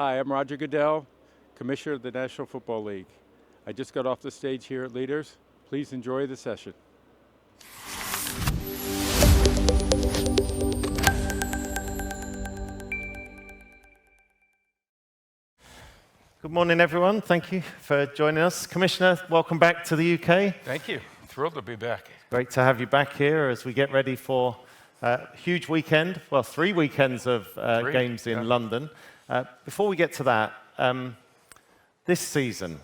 Hi, I'm Roger Goodell, Commissioner of the National Football League. I just got off the stage here at Leaders. Please enjoy the session. Good morning, everyone. Thank you for joining us. Commissioner, welcome back to the UK. Thank you. Thrilled to be back. Great to have you back here as we get ready for a huge weekend. Well, 3 weekends of games in London. Before we get to that, this season,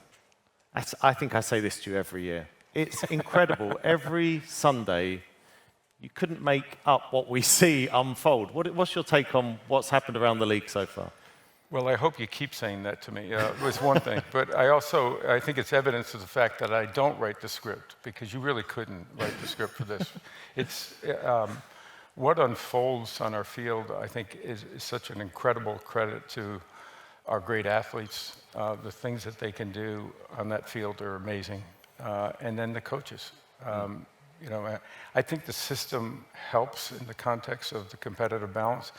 I think I say this to you every year, it's incredible. Every Sunday, you couldn't make up what we see unfold. What's your take on what's happened around the league so far? Well, I hope you keep saying that to me. It was one thing, but I think it's evidence of the fact that I don't write the script, because you really couldn't write the script for this. It's what unfolds on our field, I think, is such an incredible credit to our great athletes. The things that they can do on that field are amazing, and then the coaches. I think the system helps in the context of the competitive balance.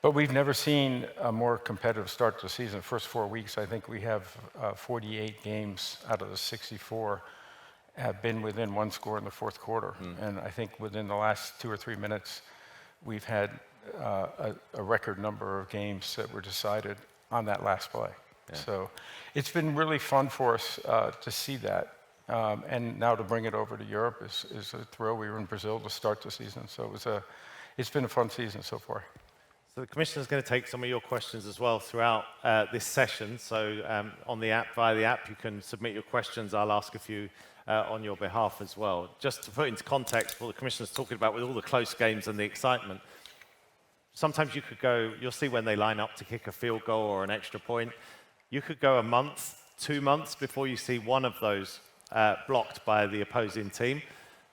But we've never seen a more competitive start to the season. First 4 weeks, I think we have 48 games out of the 64 have been within 1 score in the fourth quarter. And I think within the last 2 or 3 minutes, we've had a record number of games that were decided on that last play. Yeah. So it's been really fun for us to see that. And now to bring it over to Europe is a thrill. We were in Brazil to start the season, so it's been a fun season so far. So the Commissioner is going to take some of your questions as well throughout this session. So on the app, via the app, you can submit your questions. I'll ask a few on your behalf as well. Just to put into context what the Commissioner's talking about with all the close games and the excitement, sometimes you could go, you'll see when they line up to kick a field goal or an extra point, you could go a month, 2 months before you see one of those blocked by the opposing team.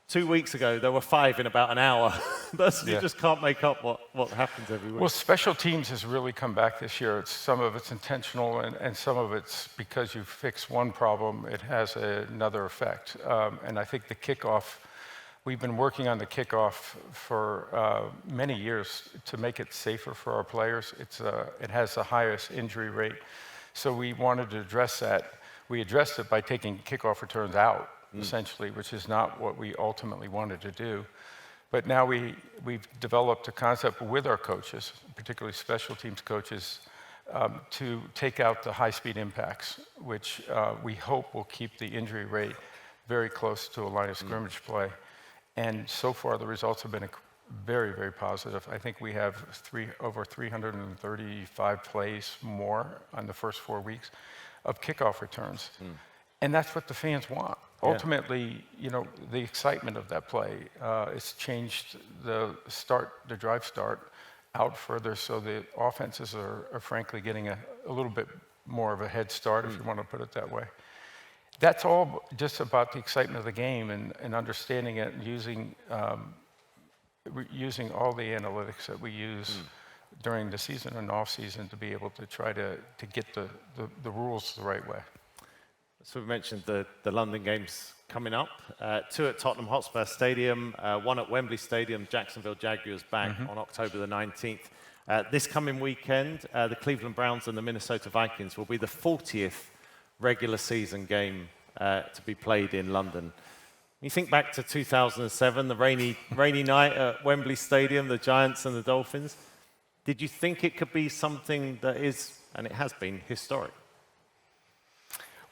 2 weeks ago, there were 5 in about an hour. You just can't make up what happens every week. Well, special teams has really come back this year. Some of it's intentional, and some of it's because you fix one problem, it has another effect. And I think the kickoff, we've been working on the kickoff for many years to make it safer for our players. It has the highest injury rate. So we wanted to address that. We addressed it by taking kickoff returns out, essentially, which is not what we ultimately wanted to do. But now we've developed a concept with our coaches, particularly special teams coaches, to take out the high-speed impacts, which we hope will keep the injury rate very close to a line of scrimmage play. And so far, the results have been very, very positive. I think we have over 335 plays more on the first 4 weeks of kickoff returns. And that's what the fans want. Yeah. Ultimately, the excitement of that play, it's changed the drive start out further, so the offenses are frankly getting a little bit more of a head start, if you want to put it that way. That's all just about the excitement of the game and understanding it and using all the analytics that we use during the season and off season to be able to try to get the rules the right way. So we mentioned the London games coming up. 2 at Tottenham Hotspur Stadium, 1 at Wembley Stadium, Jacksonville Jaguars back on October the 19th. This coming weekend, the Cleveland Browns and the Minnesota Vikings will be the 40th regular season game to be played in London. You think back to 2007, the rainy night at Wembley Stadium, the Giants and the Dolphins. Did you think it could be something that is, and it has been, historic?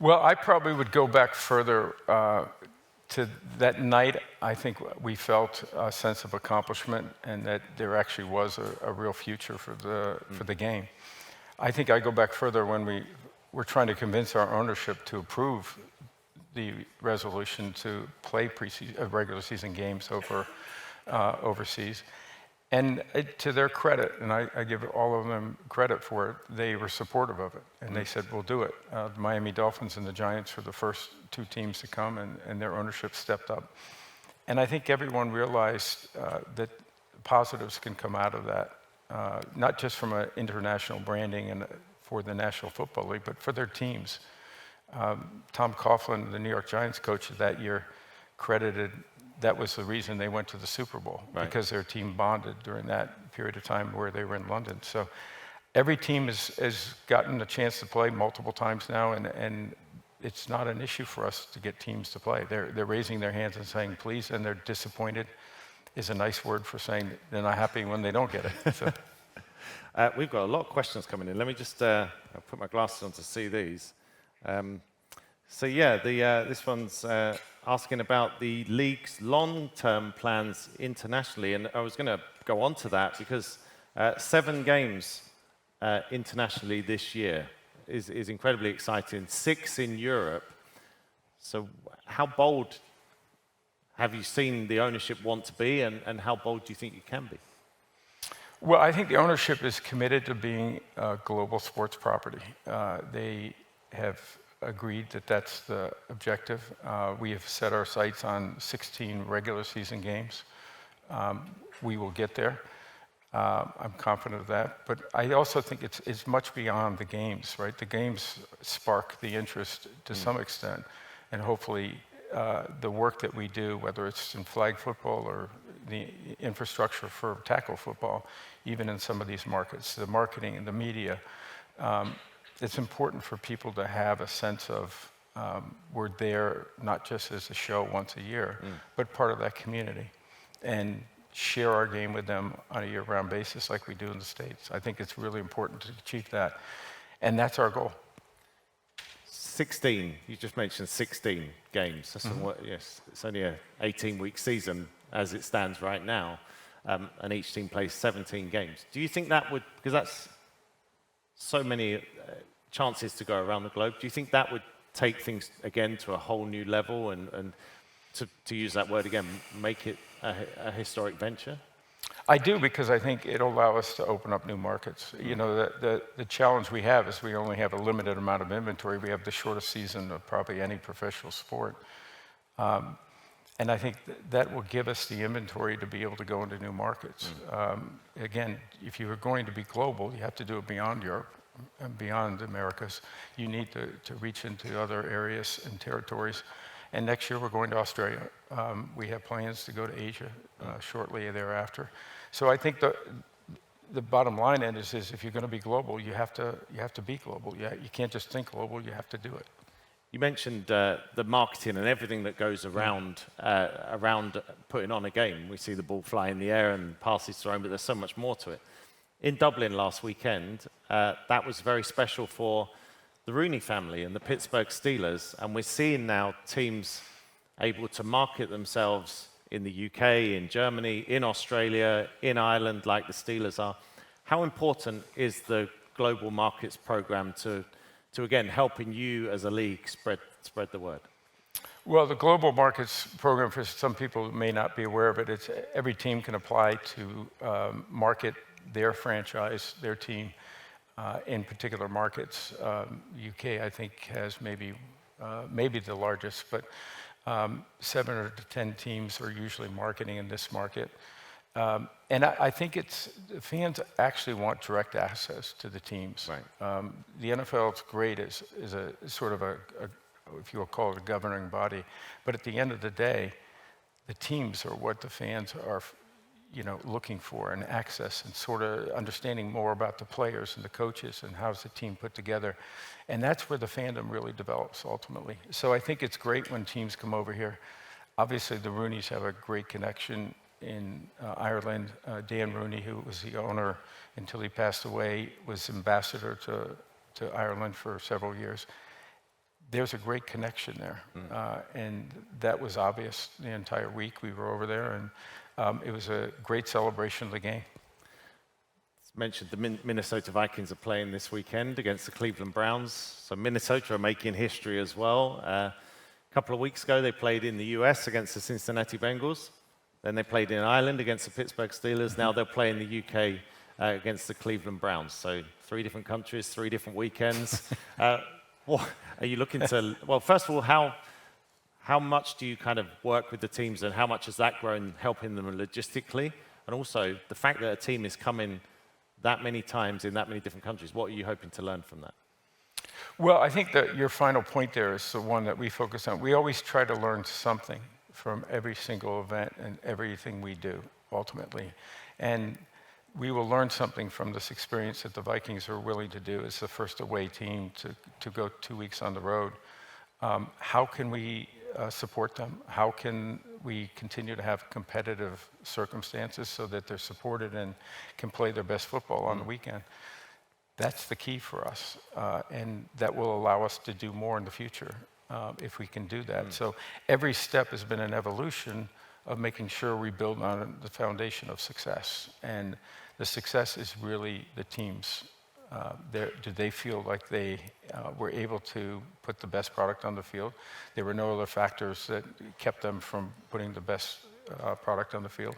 Well, I probably would go back further to that night. I think we felt a sense of accomplishment and that there actually was a real future for the game. I think I go back further when we were trying to convince our ownership to approve the resolution to play regular season games overseas. And to their credit, and I give all of them credit for it, they were supportive of it. And they said, we'll do it. The Miami Dolphins and the Giants were the first 2 teams to come, and their ownership stepped up. And I think everyone realized that positives can come out of that, not just from an international branding and for the National Football League, but for their teams. Tom Coughlin, the New York Giants coach of that year, credited that was the reason they went to the Super Bowl, because their team bonded during that period of time where they were in London. So every team has gotten a chance to play multiple times now, and it's not an issue for us to get teams to play. They're raising their hands and saying please, and they're disappointed is a nice word for saying they're not happy when they don't get it. So. We've got a lot of questions coming in. Let me just I'll put my glasses on to see these. This one's asking about the league's long-term plans internationally, and I was going to go on to that because 7 games internationally this year is incredibly exciting. 6 in Europe. So how bold have you seen the ownership want to be, and how bold do you think you can be? Well, I think the ownership is committed to being a global sports property. They have agreed that that's the objective. We have set our sights on 16 regular season games. We will get there. I'm confident of that. But I also think it's much beyond the games, right? The games spark the interest to some extent, and hopefully the work that we do, whether it's in flag football or the infrastructure for tackle football, even in some of these markets, the marketing and the media, it's important for people to have a sense of we're there not just as a show once a year, but part of that community, and share our game with them on a year-round basis like we do in the States. I think it's really important to achieve that, and that's our goal. 16, you just mentioned 16 games. That's yes, it's only an 18-week season as it stands right now, and each team plays 17 games. Do you think that would, because that's so many chances to go around the globe, do you think that would take things again to a whole new level and to use that word again, make it a historic venture? I do, because I think it'll allow us to open up new markets. You know, the challenge we have is we only have a limited amount of inventory. We have the shortest season of probably any professional sport. And I think that will give us the inventory to be able to go into new markets. Again, if you are going to be global, you have to do it beyond Europe and beyond Americas. You need to reach into other areas and territories. And next year we're going to Australia. We have plans to go to Asia shortly thereafter. So I think the bottom line is if you're going to be global, you have to be global. You can't just think global. You have to do it. You mentioned the marketing and everything that goes around putting on a game. We see the ball fly in the air and passes thrown, but there's so much more to it. In Dublin last weekend, that was very special for the Rooney family and the Pittsburgh Steelers, and we're seeing now teams able to market themselves in the UK, in Germany, in Australia, in Ireland, like the Steelers are. How important is the global markets program to again helping you as a league spread the word? Well, the global markets program, for some people who may not be aware of it, it's every team can apply to market their franchise, their team, in particular markets. UK, I think, has maybe the largest, but 7 or 10 teams are usually marketing in this market. And I think the fans actually want direct access to the teams. Right. The NFL is great as a sort of a, if you will call it a governing body, but at the end of the day, the teams are what the fans are looking for, and access, and sort of understanding more about the players and the coaches and how's the team put together. And that's where the fandom really develops ultimately. So I think it's great when teams come over here. Obviously, the Rooneys have a great connection in Ireland. Dan Rooney, who was the owner until he passed away, was ambassador to Ireland for several years. There's a great connection there. And that was obvious the entire week we were over there. And it was a great celebration of the game. It's mentioned the Minnesota Vikings are playing this weekend against the Cleveland Browns. So Minnesota are making history as well. A couple of weeks ago, they played in the US against the Cincinnati Bengals. Then they played in Ireland against the Pittsburgh Steelers. Now they'll play in the UK against the Cleveland Browns. So 3 different countries, 3 different weekends. What are you looking to? Well, first of all, how much do you kind of work with the teams, and how much has that grown helping them logistically? And also the fact that a team is coming that many times in that many different countries, what are you hoping to learn from that? Well, I think that your final point there is the one that we focus on. We always try to learn something from every single event and everything we do, ultimately. And we will learn something from this experience that the Vikings are willing to do as the first away team to go 2 weeks on the road. How can we support them? How can we continue to have competitive circumstances so that they're supported and can play their best football on the weekend? That's the key for us, and that will allow us to do more in the future if we can do that. So every step has been an evolution of making sure we build on the foundation of success. And the success is really the teams. Do they feel like they were able to put the best product on the field? There were no other factors that kept them from putting the best product on the field.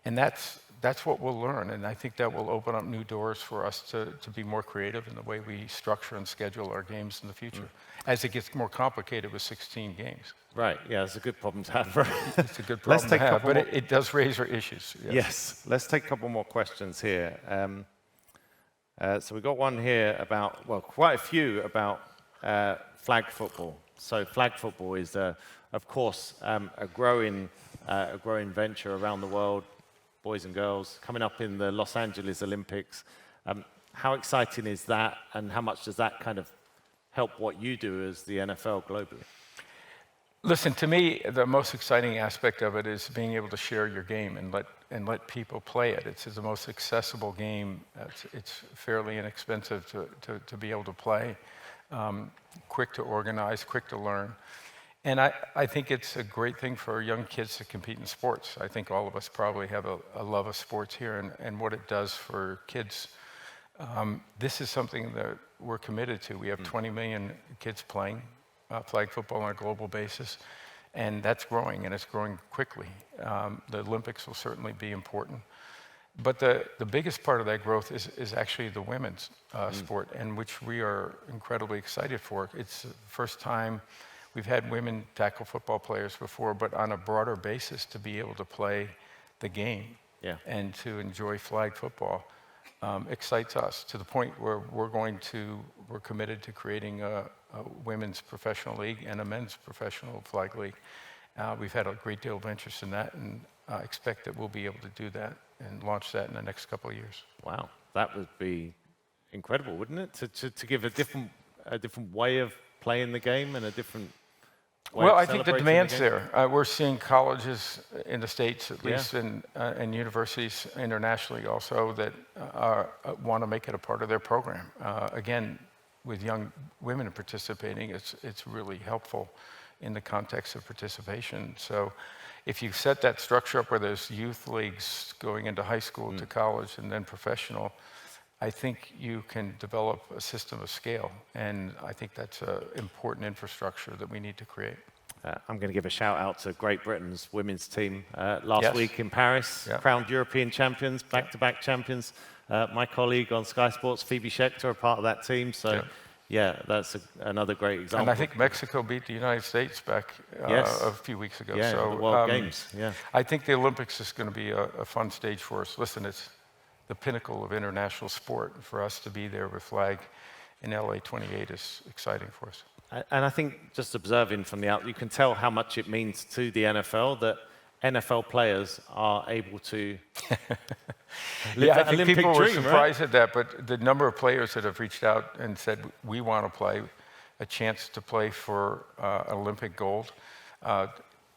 And that's what we'll learn. And I think that will open up new doors for us to be more creative in the way we structure and schedule our games in the future, as it gets more complicated with 16 games. Right, yeah, it's a good problem to have. Right? It's a good problem to have, but it does raise our issues. Yes, let's take a couple more questions here. So we've got one here about, well, quite a few about flag football. So flag football is, of course, a growing venture around the world, boys and girls, coming up in the Los Angeles Olympics. How exciting is that, and how much does that kind of help what you do as the NFL globally? Listen, to me, the most exciting aspect of it is being able to share your game and let people play it. It's the most accessible game. It's fairly inexpensive to be able to play, quick to organize, quick to learn. And I think it's a great thing for young kids to compete in sports. I think all of us probably have a love of sports here and what it does for kids. This is something that we're committed to. We have 20 million kids playing flag football on a global basis, and that's growing, and it's growing quickly. The Olympics will certainly be important. But the biggest part of that growth is actually the women's sport, and which we are incredibly excited for. It's the first time we've had women tackle football players before, but on a broader basis to be able to play the game and to enjoy flag football excites us to the point where we're committed to creating a women's professional league and a men's professional flag league. We've had a great deal of interest in that, and I expect that we'll be able to do that and launch that in the next couple of years. Wow, that would be incredible, wouldn't it? To give a different way of playing the game and a different way well, of I think the celebrating demand's the game. there. We're seeing colleges in the States, at least, and universities internationally also, that want to make it a part of their program. Again, with young women participating, it's really helpful in the context of participation. So if you set that structure up where there's youth leagues going into high school to college and then professional, I think you can develop a system of scale. And I think that's an important infrastructure that we need to create. I'm going to give a shout out to Great Britain's women's team last week in Paris, crowned European champions, back-to-back champions. My colleague on Sky Sports, Phoebe Schechter, are part of that team. So, that's another great example. And I think Mexico beat the United States back a few weeks ago. Yeah, so the World Games. Yeah. I think the Olympics is going to be a fun stage for us. Listen, it's the pinnacle of international sport. For us to be there with flag in LA 28 is exciting for us. And I think just observing from the out, you can tell how much it means to the NFL that NFL players are able to live that I think Olympic people were dream, surprised at that, but the number of players that have reached out and said, we want to play, a chance to play for Olympic gold,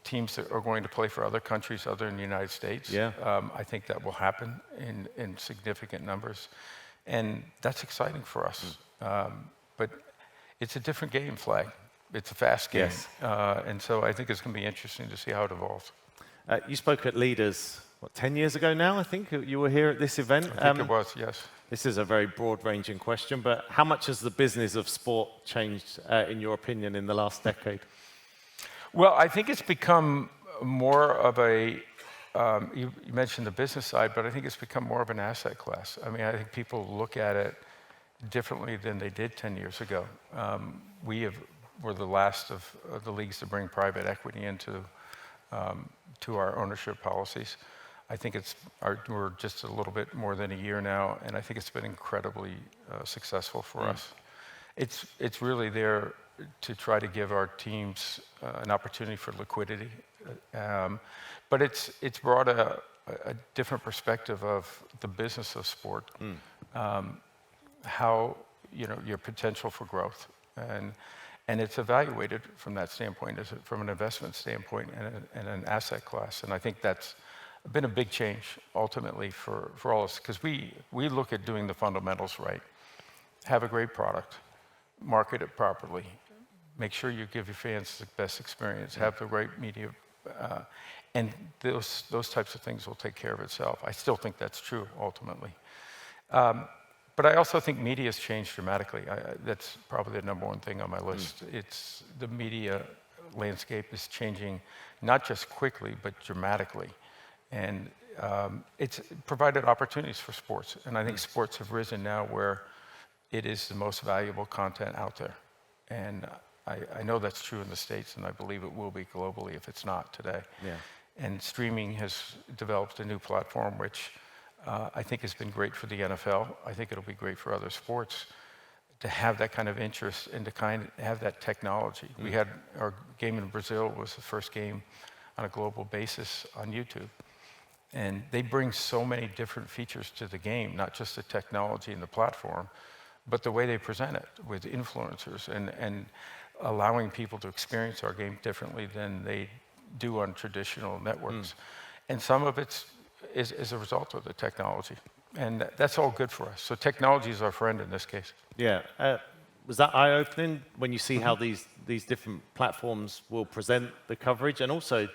teams that are going to play for other countries other than the United States. I think that will happen in significant numbers, and that's exciting for us. But it's a different game, flag. It's a fast game, and so I think it's going to be interesting to see how it evolves. You spoke at Leaders, 10 years ago now, I think, you were here at this event? I think it was, yes. This is a very broad-ranging question, but how much has the business of sport changed, in your opinion, in the last decade? Well, I think it's become more of a, you mentioned the business side, but I think it's become more of an asset class. I mean, I think people look at it differently than they did 10 years ago. We're the last of the leagues to bring private equity into to our ownership policies. I think we're just a little bit more than a year now, and I think it's been incredibly successful for us. It's really there to try to give our teams an opportunity for liquidity, but it's brought a a different perspective of the business of sport, how, your potential for growth. And it's evaluated from that standpoint, from an investment standpoint and an asset class. And I think that's been a big change ultimately for all of us, because we look at doing the fundamentals right, have a great product, market it properly, make sure you give your fans the best experience, have the right media, and those types of things will take care of itself. I still think that's true ultimately. But I also think media has changed dramatically. That's probably the number one thing on my list. It's the media landscape is changing, not just quickly, but dramatically. And it's provided opportunities for sports. And I think sports have risen now where it is the most valuable content out there. And I know that's true in the States, and I believe it will be globally if it's not today. Yeah. And streaming has developed a new platform, which I think has been great for the NFL. I think it'll be great for other sports to have that kind of interest and to kind of have that technology. We had our game in Brazil was the first game on a global basis on YouTube. And they bring so many different features to the game, not just the technology and the platform, but the way they present it with influencers and allowing people to experience our game differently than they do on traditional networks. And some of it is a result of the technology. And that's all good for us. So technology is our friend in this case. Yeah. Was that eye-opening when you see how these different platforms will present the coverage, and also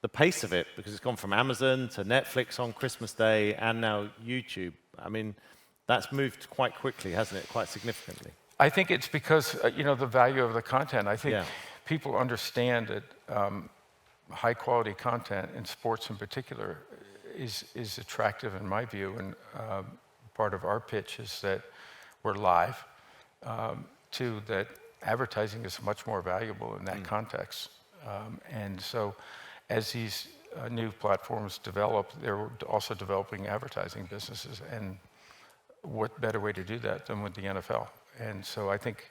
the pace of it, because it's gone from Amazon to Netflix on Christmas Day and now YouTube? I mean, that's moved quite quickly, hasn't it? Quite significantly. I think it's because, the value of the content. I think people understand that high quality content in sports in particular is attractive in my view. And part of our pitch is that we're live, too, that advertising is much more valuable in that context. And so as these new platforms develop, they're also developing advertising businesses. And what better way to do that than with the NFL? And so I think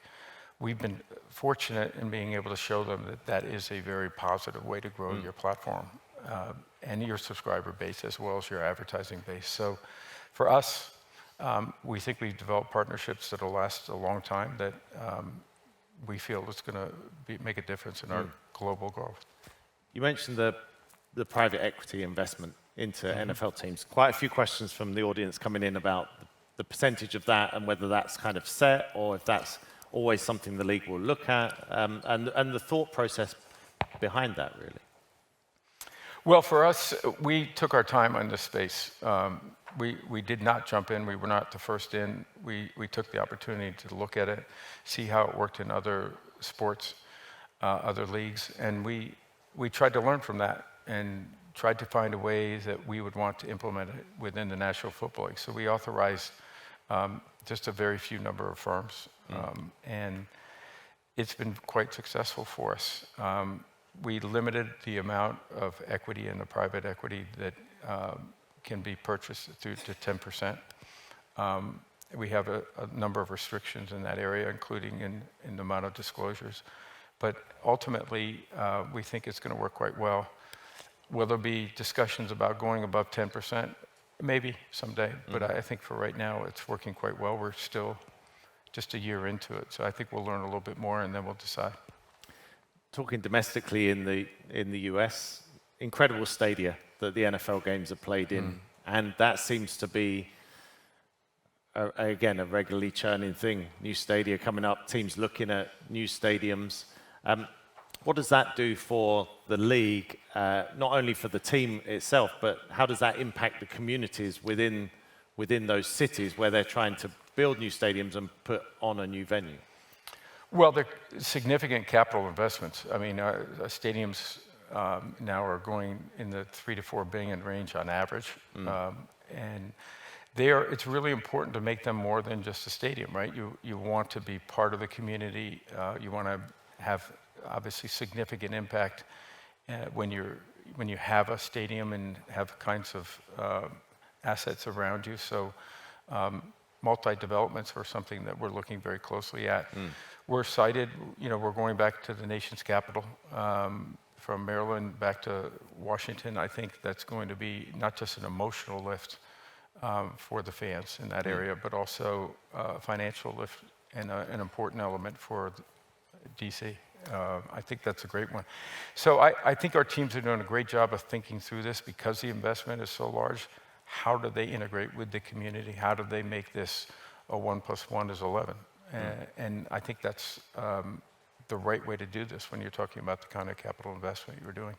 we've been fortunate in being able to show them that that is a very positive way to grow your platform and your subscriber base as well as your advertising base. So for us, we think we've developed partnerships that will last a long time that we feel is going to make a difference in our global growth. You mentioned the private equity investment into NFL teams. Quite a few questions from the audience coming in about the percentage of that and whether that's kind of set or if that's always something the league will look at, and the thought process behind that, really. Well, for us, we took our time on this space. We did not jump in. We were not the first in. We took the opportunity to look at it, see how it worked in other sports, other leagues, and we tried to learn from that and tried to find a way that we would want to implement it within the National Football League. So we authorized just a very few number of firms, and it's been quite successful for us. We limited the amount of equity in the private equity that can be purchased through to 10%. We have a number of restrictions in that area, including in the amount of disclosures. But ultimately, we think it's going to work quite well. Will there be discussions about going above 10%? Maybe someday, but I think for right now, it's working quite well. We're still just a year into it, so I think we'll learn a little bit more, and then we'll decide. Talking domestically in the US, incredible stadia that the NFL games are played in, and that seems to be, again, a regularly churning thing. New stadia coming up, teams looking at new stadiums. What does that do for the league, not only for the team itself, but how does that impact the communities within those cities where they're trying to build new stadiums and put on a new venue? Well, they're significant capital investments. I mean, stadiums now are going in the $3 to $4 billion range on average, and it's really important to make them more than just a stadium, right? You want to be part of the community. You want to have obviously significant impact when you have a stadium and have kinds of assets around you. So multi-developments are something that we're looking very closely at. We're excited, we're going back to the nation's capital from Maryland back to Washington, I think that's going to be not just an emotional lift for the fans in that area, but also a financial lift and an important element for DC. I think that's a great one. So I think our teams are doing a great job of thinking through this because the investment is so large. How do they integrate with the community? How do they make this a 1 + 1 = 11? And I think that's the right way to do this when you're talking about the kind of capital investment you're doing.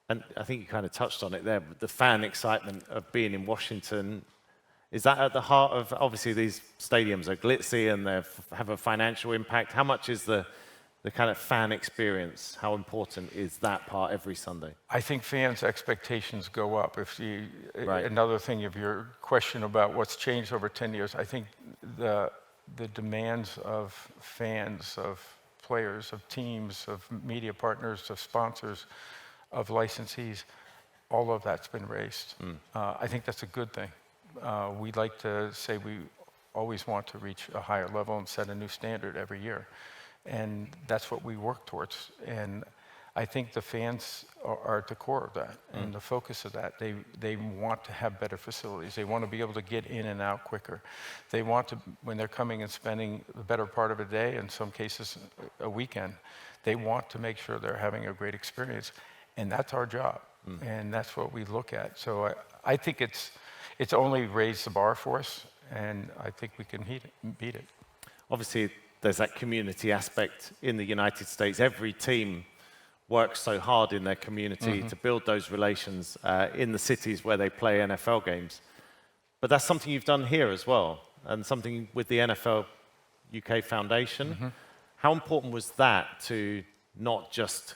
And I think you kind of touched on it there, but the fan excitement of being in Washington, is that at the heart of, obviously these stadiums are glitzy and they have a financial impact. How much is the kind of fan experience, how important is that part every Sunday? I think fans' expectations go up. If you, Right. Another thing of your question about what's changed over 10 years, I think the demands of fans, of players, of teams, of media partners, of sponsors, of licensees, all of that's been raised. I think that's a good thing. We like to say we always want to reach a higher level and set a new standard every year. And that's what we work towards. And I think the fans are at the core of that and the focus of that. They want to have better facilities. They want to be able to get in and out quicker. They want to, when they're coming and spending the better part of a day, in some cases a weekend, they want to make sure they're having a great experience. And that's our job. And that's what we look at. So I think it's only raised the bar for us, and I think we can beat it. Obviously, there's that community aspect in the United States. Every team works so hard in their community to build those relations in the cities where they play NFL games. But that's something you've done here as well, and something with the NFL UK Foundation. How important was that to not just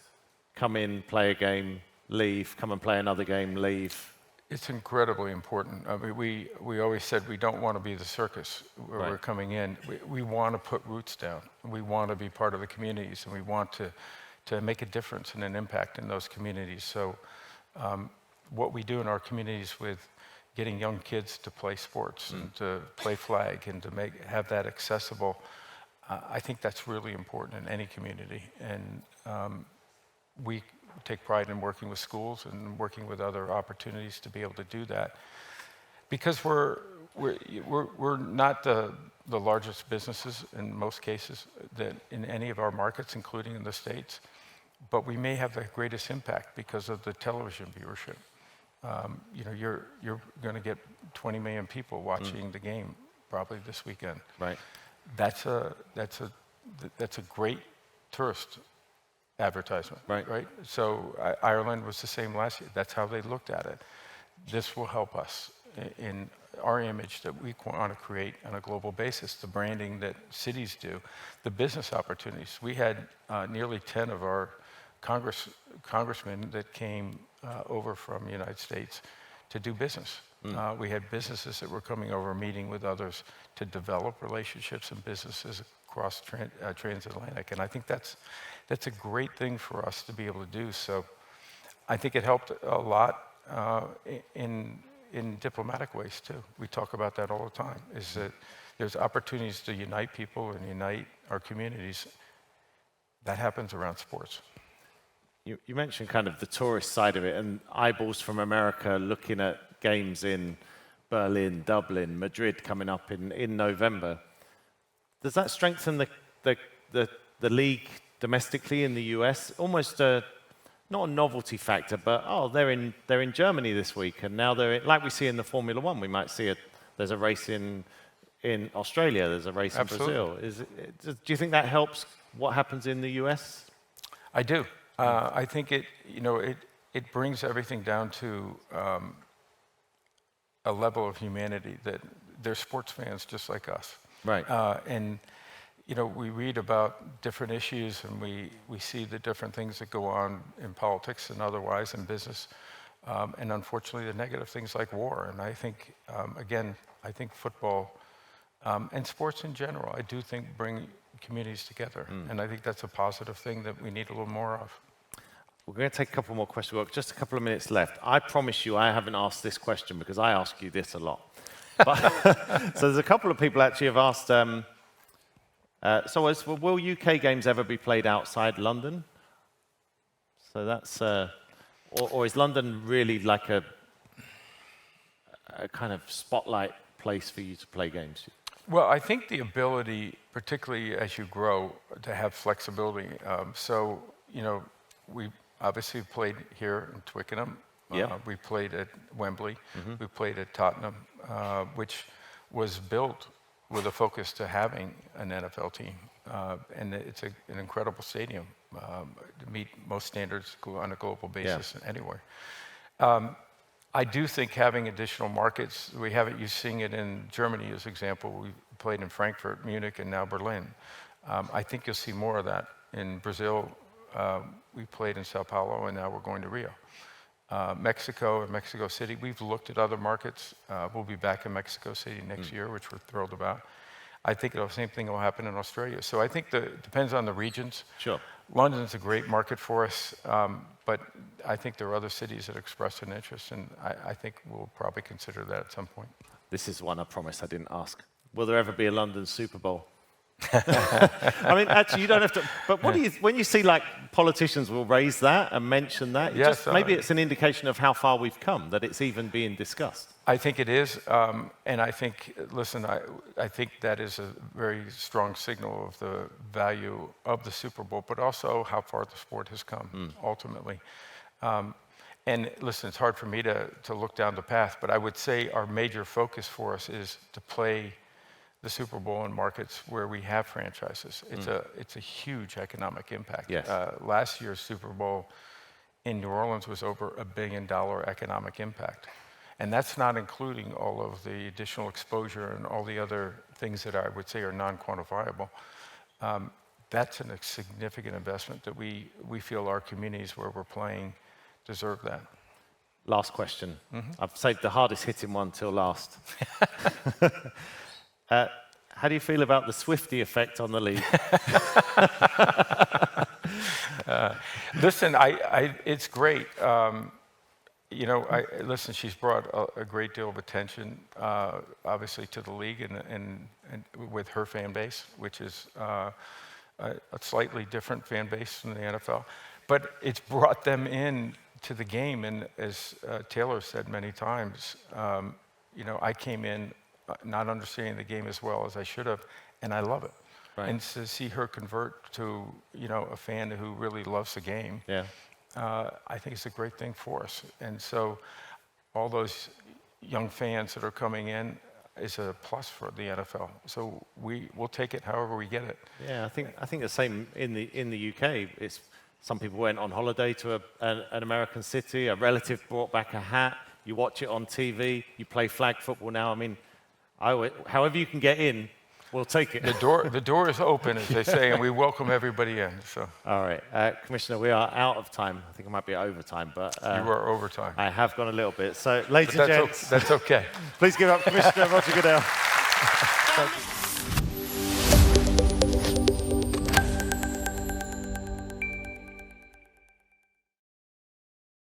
come in, play a game, leave, come and play another game, leave? It's incredibly important. I mean, we always said we don't want to be the circus where we're coming in. We want to put roots down. We want to be part of the communities, and we want to make a difference and an impact in those communities. So what we do in our communities with getting young kids to play sports and to play flag and to have that accessible, I think that's really important in any community. And we take pride in working with schools and working with other opportunities to be able to do that, because we're not the largest businesses in most cases that in any of our markets, including in the States, but we may have the greatest impact because of the television viewership. You know, you're going to get 20 million people watching the game probably this weekend. Right. That's a great tourist advertisement, right? So Ireland was the same last year. That's how they looked at it. This will help us in our image that we want to create on a global basis, the branding that cities do, the business opportunities. We had nearly 10 of our congressmen that came over from the United States to do business. We had businesses that were coming over, meeting with others to develop relationships and businesses across transatlantic. And I think that's a great thing for us to be able to do. So I think it helped a lot in diplomatic ways too. We talk about that all the time, is that there's opportunities to unite people and unite our communities. That happens around sports. You mentioned kind of the tourist side of it and eyeballs from America looking at games in Berlin, Dublin, Madrid coming up in November. Does that strengthen the league domestically in the US? Almost not a novelty factor, but they're in Germany this week, and now they're like we see in the Formula One. We might see there's a race in Australia. There's a race Absolutely. in Brazil. Do you think that helps what happens in the US? I do. I think it brings everything down to a level of humanity that they're sports fans just like us. Right. And we read about different issues, and we see the different things that go on in politics and otherwise in business, and unfortunately the negative things like war. And I think, again, football and sports in general, I do think bring communities together. And I think that's a positive thing that we need a little more of. We're going to take a couple more questions. We've got just a couple of minutes left. I promise you I haven't asked this question because I ask you this a lot. But, so there's a couple of people actually have asked, will UK games ever be played outside London? So that's, or is London really like a kind of spotlight place for you to play games? Well, I think the ability, particularly as you grow, to have flexibility. So, you know, we obviously played here in Twickenham. Yeah. We played at Wembley. We played at Tottenham, which was built with a focus to having an NFL team. And it's an incredible stadium to meet most standards on a global basis anywhere. I do think having additional markets, we have it, you're seeing it in Germany as example. We played in Frankfurt, Munich, and now Berlin. I think you'll see more of that. In Brazil, we played in Sao Paulo, and now we're going to Rio. Mexico and Mexico City, we've looked at other markets. We'll be back in Mexico City next year, which we're thrilled about. I think the same thing will happen in Australia. So I think it depends on the regions. Sure. London's a great market for us, but I think there are other cities that express an interest, and I think we'll probably consider that at some point. This is one I promised I didn't ask. Will there ever be a London Super Bowl? I mean, actually, you don't have to. But what do you, when you see like politicians will raise that and mention that, Yes, maybe it's an indication of how far we've come, that it's even being discussed. I think it is, and I think, listen, I think that is a very strong signal of the value of the Super Bowl, but also how far the sport has come, ultimately. And listen, it's hard for me to look down the path, but I would say our major focus for us is to play the Super Bowl in markets where we have franchises. It's a huge economic impact. Yes. Last year's Super Bowl in New Orleans was over $1 billion economic impact. And that's not including all of the additional exposure and all the other things that I would say are non-quantifiable. That's a significant investment that we feel our communities where we're playing deserve that. Last question. I've saved the hardest hitting one till last. How do you feel about the Swifty effect on the league? Listen, it's great. You know, listen, she's brought a great deal of attention, obviously, to the league and with her fan base, which is a slightly different fan base than the NFL. But it's brought them in to the game, and as Taylor said many times, you know, I came in not understanding the game as well as I should have, and I love it. Right. And to see her convert to, you know, a fan who really loves the game, I think it's a great thing for us. And so all those young fans that are coming in is a plus for the NFL. So we'll take it however we get it. Yeah, I think the same in the UK. It's some people went on holiday to an American city, a relative brought back a hat, you watch it on TV, you play flag football now. I mean, however you can get in, we'll take it. The door is open, as they say, and we welcome everybody in. So. All right, Commissioner, we are out of time. I think I might be overtime, but you are overtime. I have gone a little bit. So, ladies and gents, that's okay. Please give up Commissioner Roger Goodell. Thank you.